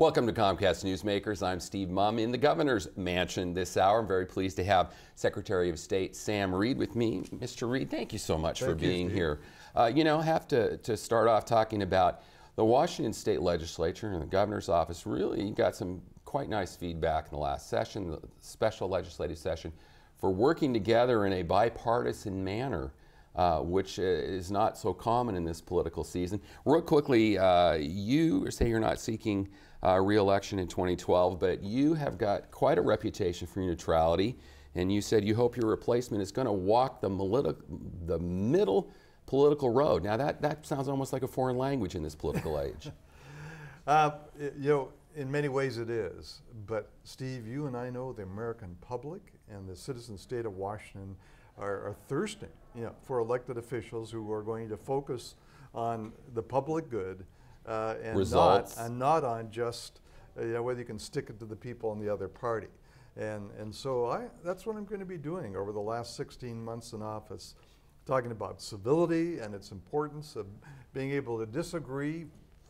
Welcome to Comcast Newsmakers. I'm Steve Mumm in the governor's mansion this hour. I'm very pleased to have Secretary of State Sam Reed with me. Mr. Reed, thank you so much for being here. You know, I have to start off talking about the Washington State Legislature and the governor's office. Really got some quite nice feedback in the last session, the special legislative session, for working together in a bipartisan manner. Which is not so common in this political season. Real quickly, you say you're not seeking re-election in 2012, but you have got quite a reputation for neutrality, and you said you hope your replacement is going to walk the middle political road. Now that sounds almost like a foreign language in this political age. You know, in many ways it is, but Steve, you and I know the American public and the citizen state of Washington are thirsting, you know, for elected officials who are going to focus on the public good and results, not on just you know, whether you can stick it to the people in the other party. And so that's what I'm going to be doing over the last 16 months in office, talking about civility and its importance of being able to disagree,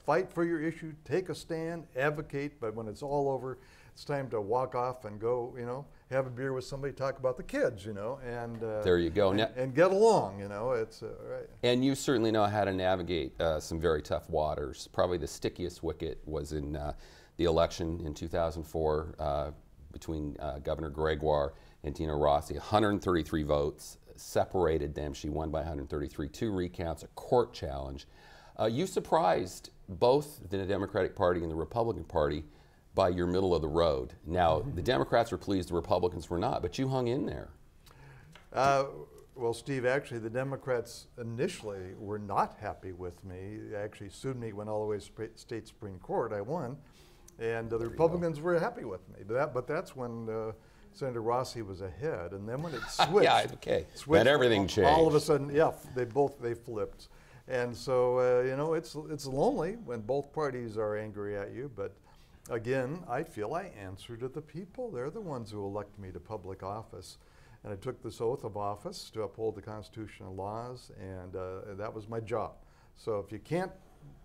fight for your issue, take a stand, advocate, but when it's all over, it's time to walk off and go, you know, have a beer with somebody, talk about the kids, you know, and there you go, and get along, you know. It's right. And you certainly know how to navigate some very tough waters. Probably the stickiest wicket was in the election in 2004 between Governor Gregoire and Tina Rossi. 133 votes separated them. She won by 133. 2 recounts, a court challenge. You surprised both the Democratic Party and the Republican Party by your middle of the road. Now, the Democrats were pleased, the Republicans were not, but you hung in there. Well, Steve, actually, the Democrats initially were not happy with me. They actually sued me, went all the way to state Supreme Court. I won, and the Republicans were happy with me. But that's when Senator Rossi was ahead, and then when it switched, yeah, okay, then everything changed. All of a sudden, yeah, they flipped, and so you know, it's lonely when both parties are angry at you, but. Again, I feel I answer to the people. They're the ones who elect me to public office. And I took this oath of office to uphold the Constitution and laws, and that was my job. So if you can't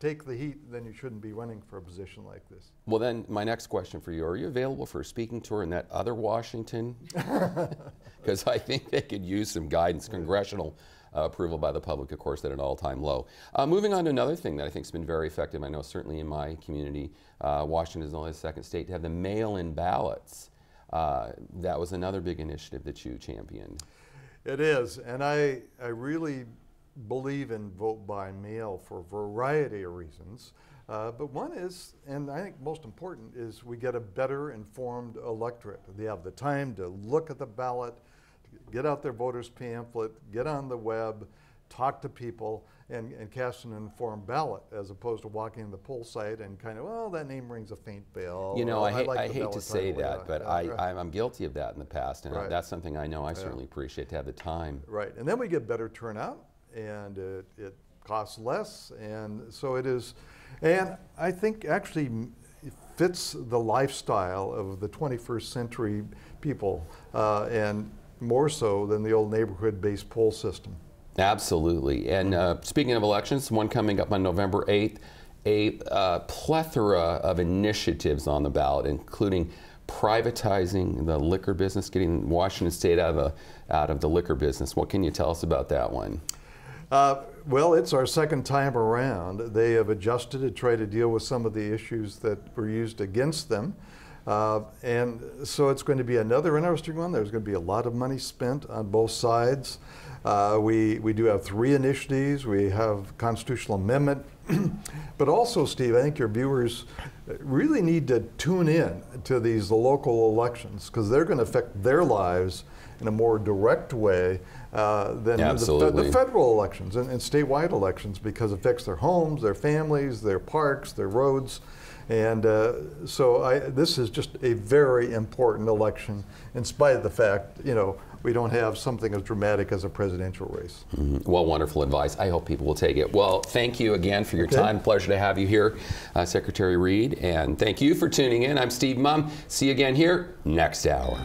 take the heat, then you shouldn't be running for a position like this. Well, then my next question for you, are you available for a speaking tour in that other Washington? Because I think they could use some guidance, congressional approval by the public, of course, at an all-time low. Moving on to another thing that I think has been very effective, I know certainly in my community, Washington is only the second state to have the mail-in ballots. That was another big initiative that you championed. It is, and I really believe in vote by mail for a variety of reasons. But one is, and I think most important, is we get a better informed electorate. They have the time to look at the ballot, get out their voter's pamphlet, get on the web, talk to people, and cast an informed ballot, as opposed to walking the poll site and kind of, well, that name rings a faint bell. You know, I hate to say that, but I'm guilty of that in the past, and that's something I know I certainly appreciate to have the time. Right, and then we get better turnout, and it costs less, and so it is, and I think actually it fits the lifestyle of the 21st century people, and more so than the old neighborhood-based poll system. Absolutely. And speaking of elections, one coming up on November 8th, a plethora of initiatives on the ballot, including privatizing the liquor business, getting Washington State out of the liquor business. What can you tell us about that one? Well, it's our second time around. They have adjusted to try to deal with some of the issues that were used against them. And so it's going to be another interesting one. There's going to be a lot of money spent on both sides. We do have 3 initiatives. We have constitutional amendment. But also, Steve, I think your viewers really need to tune in to these local elections, because they're going to affect their lives in a more direct way than the federal elections and statewide elections, because it affects their homes, their families, their parks, their roads. And so this is just a very important election, in spite of the fact, you know, we don't have something as dramatic as a presidential race. Well, wonderful advice. I hope people will take it. Well, thank you again for your time. Pleasure to have you here, Secretary Reed. And thank you for tuning in. I'm Steve Mumm. See you again here next hour.